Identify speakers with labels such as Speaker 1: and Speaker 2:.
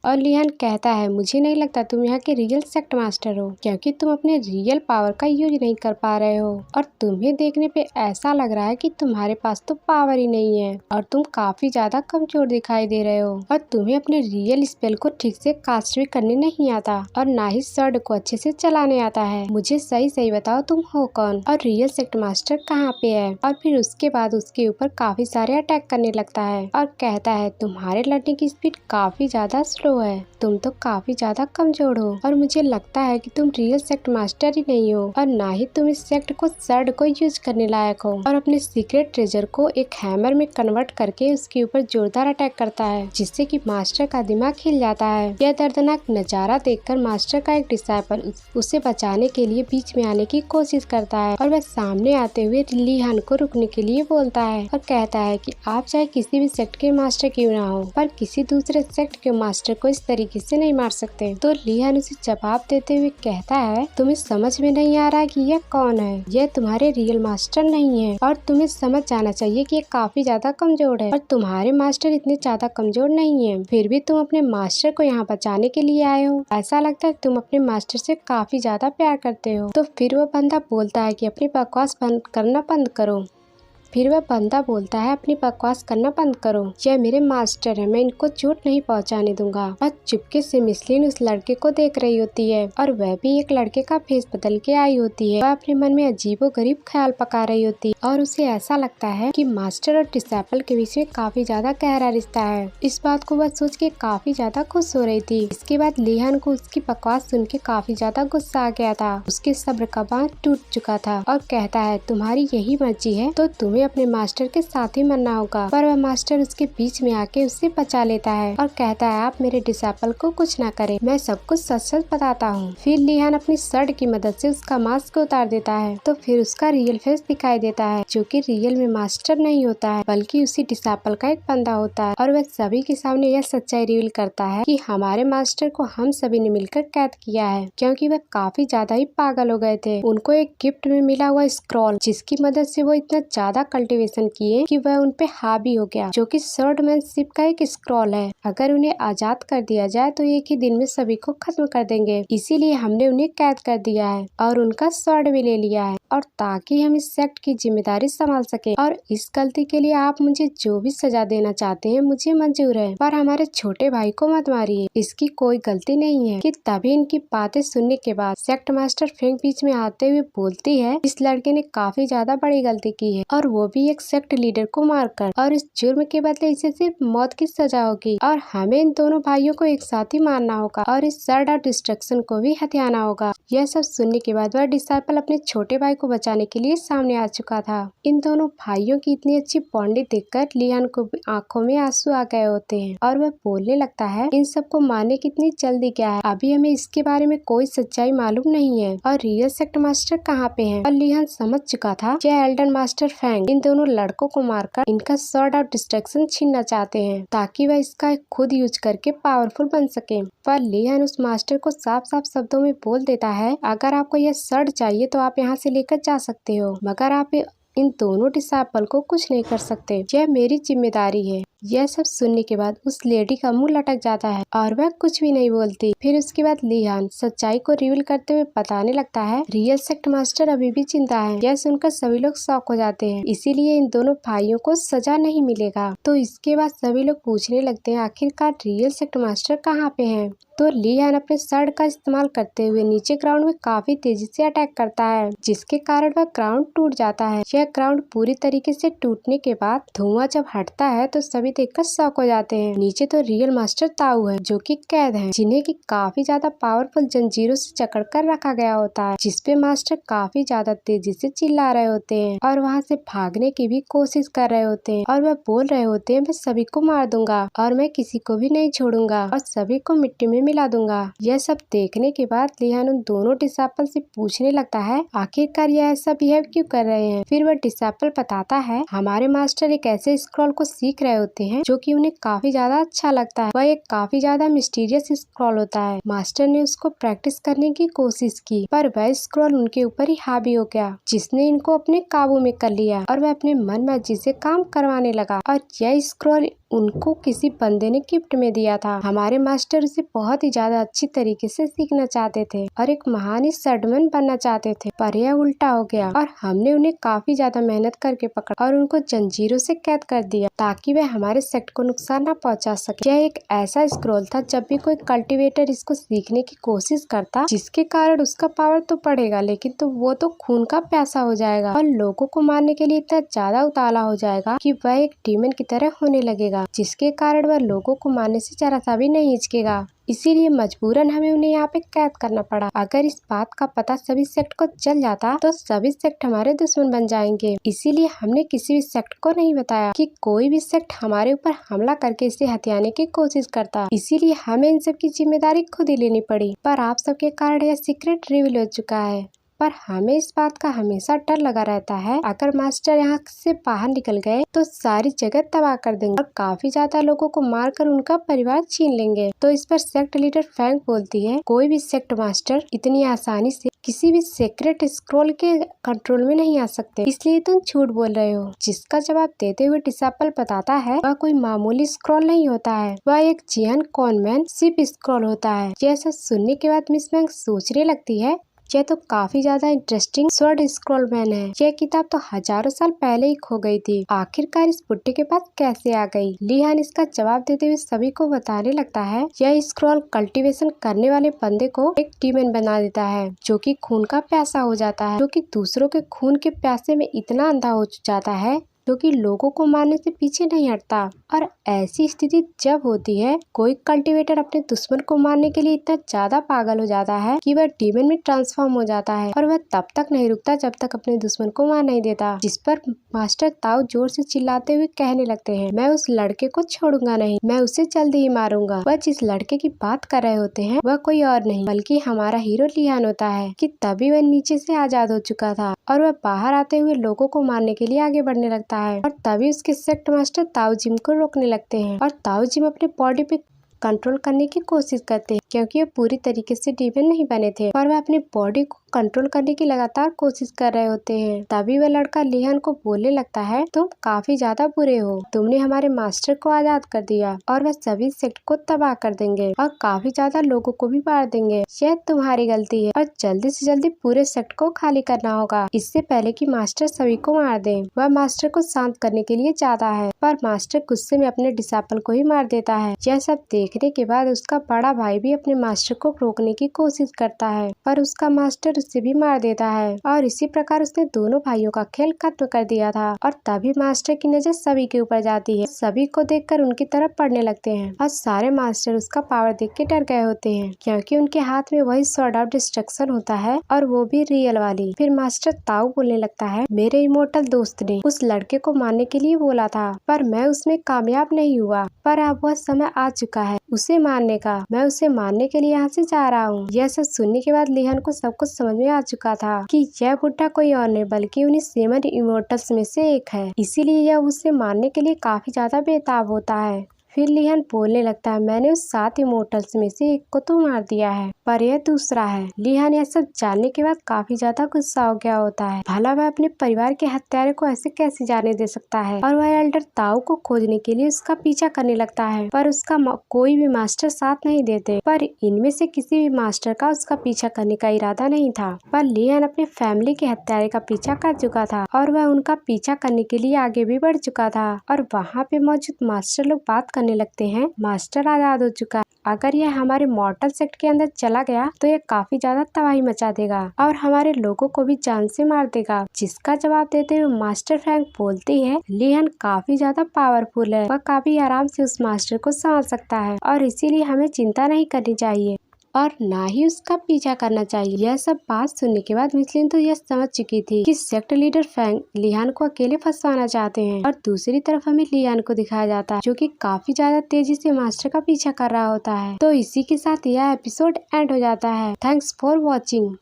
Speaker 1: और लिहान कहता है मुझे नहीं लगता तुम यहाँ के रियल सेक्ट मास्टर हो, क्योंकि तुम अपने रियल पावर का यूज नहीं कर पा रहे हो और तुम्हें देखने पे ऐसा लग रहा है कि तुम्हारे पास तो पावर ही नहीं है और तुम काफी ज्यादा कमजोर दिखाई दे रहे हो और तुम्हें अपने रियल स्पेल को ठीक से कास्ट भी करने नहीं आता और ना ही सर्ड को अच्छे से चलाने आता है। मुझे सही सही बताओ तुम हो कौन और रियल सेक्ट मास्टर कहाँ पे है। और फिर उसके बाद उसके ऊपर काफी सारे अटैक करने लगता है और कहता है तुम्हारे लड़ने की स्पीड काफी ज्यादा स्लो है, तुम तो काफी ज्यादा कमजोर हो और मुझे लगता है कि तुम रियल सेक्ट मास्टर ही नहीं हो और ना ही तुम इस सेक्ट को सर्ड को यूज करने लायक हो। और अपने सीक्रेट ट्रेजर को एक हैमर में कन्वर्ट करके उसके ऊपर जोरदार अटैक करता है, जिससे कि मास्टर का दिमाग हिल जाता है। यह दर्दनाक नजारा देखकर मास्टर का एक डिसाइपल उसे बचाने के लिए बीच में आने की कोशिश करता है और वह सामने आते हुए लिहान को रुकने के लिए बोलता है और कहता है कि आप चाहे किसी भी सेक्ट के मास्टर क्यों ना हो, पर किसी दूसरे सेक्ट के मास्टर को इस तरीके से नहीं मार सकते। तो लिहान उसे जवाब देते हुए कहता है तुम्हें समझ में नहीं आ रहा कि यह कौन है, यह तुम्हारे रियल मास्टर नहीं है और तुम्हें समझ जाना चाहिए कि ये काफी ज्यादा कमजोर है और तुम्हारे मास्टर इतने ज्यादा कमजोर नहीं है, फिर भी तुम अपने मास्टर को यहाँ बचाने के लिए आए हो। ऐसा लगता है तुम अपने मास्टर से काफी ज्यादा प्यार करते हो। तो फिर वो बंदा बोलता है कि अपनी बकवास करना बंद करो। फिर वह बंदा बोलता है अपनी बकवास करना बंद करो, यह मेरे मास्टर है, मैं इनको चोट नहीं पहुंचाने दूंगा। और चुपके से मिसलिन उस लड़के को देख रही होती है और वह भी एक लड़के का फेस बदल के आई होती है। वह अपने मन में अजीबोगरीब ख्याल पका रही होती है और उसे ऐसा लगता है कि मास्टर और डिसाइपल के बीच में काफी ज्यादा गहरा रिश्ता है। इस बात को वह सोच के काफी ज्यादा खुश हो रही थी। इसके बाद लिहान को उसकी बकवास सुन के काफी ज्यादा गुस्सा आ गया था। उसके सब्र का बांध टूट चुका था और कहता है तुम्हारी यही मर्जी है तो तुम्हें अपने मास्टर के साथ ही मरना होगा। पर वह मास्टर उसके बीच में आके उससे बचा लेता है और कहता है आप मेरे डिसाइपल को कुछ ना करें, मैं सब कुछ सच सच बताता हूँ। फिर लिहान अपनी शर्ट की मदद से उसका मास्क उतार देता है तो फिर उसका रियल फेस दिखाई देता है, जो कि रियल में मास्टर नहीं होता है बल्कि उसी डिसाइपल का एक बंदा होता है। और वह सभी के सामने यह सच्चाई रिवील करता है कि हमारे मास्टर को हम सभी ने मिलकर कैद किया है, क्योंकि वह काफी ज्यादा ही पागल हो गए थे। उनको एक गिफ्ट में मिला हुआ स्क्रॉल, जिसकी मदद से वो इतना ज्यादा कल्टीवेशन किए कि वह उन पे हावी हो गया, जो कि स्वॉर्डमैनशिप का एक स्क्रॉल है। अगर उन्हें आजाद कर दिया जाए तो एक ही दिन में सभी को खत्म कर देंगे, इसीलिए हमने उन्हें कैद कर दिया है और उनका स्वॉर्ड भी ले लिया है, और ताकि हम इस सेक्ट की जिम्मेदारी संभाल सके। और इस गलती के लिए आप मुझे जो भी सजा देना चाहते हैं मुझे मंजूर है, पर हमारे छोटे भाई को मत मारिए, इसकी कोई गलती नहीं है। कि तभी इनकी बातें सुनने के बाद सेक्ट मास्टर फेंक बीच में आते हुए बोलती है इस लड़के ने काफी ज्यादा बड़ी गलती की है और वो भी एक सेक्ट लीडर को मारकर, और इस जुर्म के बदले इसे सिर्फ मौत की सजा होगी और हमें इन दोनों भाइयों को एक साथ ही मारना होगा और इस सर्ड और डिस्ट्रक्शन को भी हथियाना होगा। यह सब सुनने के बाद वह डिसाइपल अपने छोटे भाई को बचाने के लिए सामने आ चुका था। इन दोनों भाइयों की इतनी अच्छी बॉन्डिंग देखकर लियान को आंखों में आंसू आ गए होते हैं और वह बोलने लगता है इन सबको मारने की इतनी जल्दी क्या है, अभी हमें इसके बारे में कोई सच्चाई मालूम नहीं है और रियल सेक्ट मास्टर कहाँ पे है। और लियान समझ चुका था कि एल्डन मास्टर फैंग इन दोनों लड़कों को मारकर इनका स्वॉर्ड ऑफ डिस्ट्रक्शन छीनना चाहते हैं, ताकि वह इसका खुद यूज करके पावरफुल बन सके। पर लियान उस मास्टर को साफ साफ शब्दों में बोल देता है अगर आपको यह स्वॉर्ड चाहिए तो आप यहाँ से लेकर जा सकते हो, मगर आप इन दोनों डिसाइपल को कुछ नहीं कर सकते, यह मेरी जिम्मेदारी है। यह सब सुनने के बाद उस लेडी का मुंह लटक जाता है और वह कुछ भी नहीं बोलती। फिर उसके बाद लिहान सच्चाई को रिवील करते हुए बताने लगता है रियल सेक्ट मास्टर अभी भी जिंदा है। यह सुनकर सभी लोग शॉक हो जाते हैं, इसीलिए इन दोनों भाइयों को सजा नहीं मिलेगा। तो इसके बाद सभी लोग पूछने लगते हैं आखिरकार रियल सेक्ट मास्टर कहाँ पे है। तो लिहान अपने शर्ट का इस्तेमाल करते हुए नीचे ग्राउंड में काफी तेजी से अटैक करता है, जिसके कारण वह ग्राउंड टूट जाता है। यह ग्राउंड पूरी तरीके से टूटने के बाद धुआं जब हटता है तो सभी देखकर शॉक हो जाते हैं। नीचे तो रियल मास्टर ताऊ है जो कि कैद है, जिन्हें की काफी ज्यादा पावरफुल जंजीरों से जकड़ कर रखा गया होता है, जिसपे मास्टर काफी ज्यादा तेजी से चिल्ला रहे होते हैं और वहाँ से भागने की भी कोशिश कर रहे होते हैं। और वह बोल रहे होते हैं मैं सभी को मार दूंगा और मैं किसी को भी नहीं छोड़ूंगा और सभी को मिट्टी में मिला दूंगा। यह सब देखने के बाद लिहान उन दोनों डिसाइपल से पूछने लगता है आखिरकार यह ऐसा बिहेव क्यों कर रहे हैं। फिर वह डिसाइपल बताता है हमारे मास्टर एक ऐसे स्क्रॉल को सीख रहे होते होते हैं जो कि उन्हें काफी ज्यादा अच्छा लगता है। वह एक काफी ज्यादा मिस्टीरियस स्क्रॉल होता है। मास्टर ने उसको प्रैक्टिस करने की कोशिश की पर वह स्क्रॉल उनके ऊपर ही हावी हो गया, जिसने इनको अपने काबू में कर लिया और वह अपने मन मर्जी से काम करवाने लगा। और यह स्क्रॉल उनको किसी बंदे ने गिफ्ट में दिया था। हमारे मास्टर उसे बहुत ही ज्यादा अच्छी तरीके से सीखना चाहते थे और एक महान सर्जन बनना चाहते थे, पर यह उल्टा हो गया और हमने उन्हें काफी ज्यादा मेहनत करके पकड़ा और उनको जंजीरों से कैद कर दिया ताकि वह हमारे सेट को नुकसान न पहुंचा सके। यह एक ऐसा स्क्रॉल था जब भी कोई कल्टीवेटर इसको सीखने की कोशिश करता, जिसके कारण उसका पावर तो बढ़ेगा लेकिन वो तो खून का प्यासा हो जाएगा और लोगों को मारने के लिए इतना ज्यादा उतावला हो जाएगा कि वह एक डीमन की तरह होने लगेगा, जिसके कारण वह लोगों को मारने से जरा सा भी नहीं हिचकेगा। इसीलिए मजबूरन हमें उन्हें यहाँ पे कैद करना पड़ा। अगर इस बात का पता सभी सेक्ट को चल जाता तो सभी सेक्ट हमारे दुश्मन बन जाएंगे। इसीलिए हमने किसी भी सेक्ट को नहीं बताया कि कोई भी सेक्ट हमारे ऊपर हमला करके इसे हथियाने की कोशिश करता। इसीलिए हमें इन सब की जिम्मेदारी खुद ही लेनी पड़ी। पर आप सबके कारण यह सीक्रेट रिवील हो चुका है। पर हमें इस बात का हमेशा डर लगा रहता है, अगर मास्टर यहाँ से बाहर निकल गए तो सारी जगह तबाह कर देंगे और काफी ज्यादा लोगों को मारकर उनका परिवार छीन लेंगे। तो इस पर सेक्ट लीडर फैंग बोलती है, कोई भी सेक्ट मास्टर इतनी आसानी से किसी भी सीक्रेट स्क्रॉल के कंट्रोल में नहीं आ सकते, इसलिए तुम झूठ बोल रहे हो। जिसका जवाब देते हुए डिसापल बताता है वह कोई मामूली स्क्रॉल नहीं होता है, वह एक जियान कॉनमैन शिप स्क्रॉल होता है। जैसा सुनने के बाद मिस मैंग सोचने लगती है, यह तो काफी ज्यादा इंटरेस्टिंग स्वॉर्ड स्क्रॉलमैन है। यह किताब तो हजारों साल पहले ही खो गई थी, आखिरकार इस बुड्ढे के पास कैसे आ गई? लीहान इसका जवाब देते हुए सभी को बताने लगता है, यह स्क्रॉल कल्टीवेशन करने वाले बंदे को एक डीमन बना देता है जो कि खून का प्यासा हो जाता है, जो कि दूसरों के खून के प्यासे में इतना अंधा हो जाता है जो कि लोगों को मारने से पीछे नहीं हटता। और ऐसी स्थिति जब होती है, कोई कल्टीवेटर अपने दुश्मन को मारने के लिए इतना ज्यादा पागल हो जाता है कि वह डीमन में ट्रांसफॉर्म हो जाता है और वह तब तक नहीं रुकता जब तक अपने दुश्मन को मार नहीं देता। जिस पर मास्टर ताऊ जोर से चिल्लाते हुए कहने लगते हैं, मैं उस लड़के को छोड़ूंगा नहीं, मैं उसे जल्दी ही मारूंगा। वह जिस लड़के की बात कर रहे होते हैं वह कोई और नहीं बल्कि हमारा हीरो लीहान होता है कि तभी वह नीचे से आजाद हो चुका था और वह बाहर आते हुए लोगों को मारने के लिए आगे बढ़ने लगता है। और तभी उसके सेक्ट मास्टर ताऊ जिम को रोकने लगते हैं और ताऊ जिम अपने बॉडी पे कंट्रोल करने की कोशिश करते हैं, क्योंकि वो पूरी तरीके से डीमन नहीं बने थे पर वह अपनी बॉडी को कंट्रोल करने की लगातार कोशिश कर रहे होते हैं। तभी वह लड़का लीहान को बोलने लगता है, तुम काफी ज्यादा बुरे हो, तुमने हमारे मास्टर को आजाद कर दिया और वह सभी सेक्ट को तबाह कर देंगे और काफी ज्यादा लोगों को भी मार देंगे। यह तुम्हारी गलती है और जल्दी से जल्दी पूरे सेक्ट को खाली करना होगा, इससे पहले कि मास्टर सभी को मार दे। वह मास्टर को शांत करने के लिए जाता है पर मास्टर गुस्से में अपने डिसापल को ही मार देता है। यह सब देखने के बाद उसका बड़ा भाई भी अपने मास्टर को रोकने की कोशिश करता है पर उसका मास्टर उसे भी मार देता है और इसी प्रकार उसने दोनों भाइयों का खेल खत्म कर दिया था। और तभी मास्टर की नजर सभी के ऊपर जाती है, सभी को देखकर उनकी तरफ पड़ने लगते हैं और सारे मास्टर उसका पावर देख के डर गए होते हैं, क्योंकि उनके हाथ में वही स्वॉर्ड ऑफ डिस्ट्रक्शन होता है और वो भी रियल वाली। फिर मास्टर ताऊ बोलने लगता है, मेरे इमोर्टल दोस्त ने उस लड़के को मारने के लिए बोला था पर मैं उसमें कामयाब नहीं हुआ, पर अब वह समय आ चुका है उसे मारने का, मैं उसे मारने के लिए यहाँ से जा रहा हूँ। यह सब सुनने के बाद लीहान को सब कुछ समझ में आ चुका था कि यह बुड्ढा कोई और नहीं बल्कि उन्हीं 7 इमोर्टल्स में से एक है, इसीलिए यह उसे मारने के लिए काफी ज्यादा बेताब होता है। फिर लीहान बोलने लगता है, मैंने उस 7 इमोर्टल्स में से एक को तो मार दिया है पर यह दूसरा है। लीहान यह सब जानने के बाद काफी ज्यादा गुस्सा हो गया होता है, भला वह अपने परिवार के हत्यारे को ऐसे कैसे जाने दे सकता है। और वह एल्डर ताऊ को खोजने के लिए उसका पीछा करने लगता है पर उसका कोई भी मास्टर साथ नहीं देते। पर इनमें से किसी भी मास्टर का उसका पीछा करने का इरादा नहीं था, पर लीहान अपने फैमिली के हत्यारे का पीछा कर चुका था और वह उनका पीछा करने के लिए आगे भी बढ़ चुका था। और वहाँ पे मौजूद मास्टर लोग बात करने लगते हैं, मास्टर आजाद हो चुका है, अगर यह हमारे मॉर्टल सेक्ट के अंदर चला गया तो यह काफी ज्यादा तबाही मचा देगा और हमारे लोगों को भी जान से मार देगा। जिसका जवाब देते हुए मास्टर फ्रैंक बोलती है, लीहान काफी ज्यादा पावरफुल है, वह काफी आराम से उस मास्टर को संभाल सकता है और इसीलिए हमें चिंता नहीं करनी चाहिए और ना ही उसका पीछा करना चाहिए। यह सब बात सुनने के बाद मिस लिन तो यह समझ चुकी थी कि सेक्ट लीडर फैंग लीहान को अकेले फंसवाना चाहते हैं और दूसरी तरफ हमें लीहान को दिखाया जाता है जो कि काफी ज्यादा तेजी से मास्टर का पीछा कर रहा होता है। तो इसी के साथ यह एपिसोड एंड हो जाता है। Thanks for watching.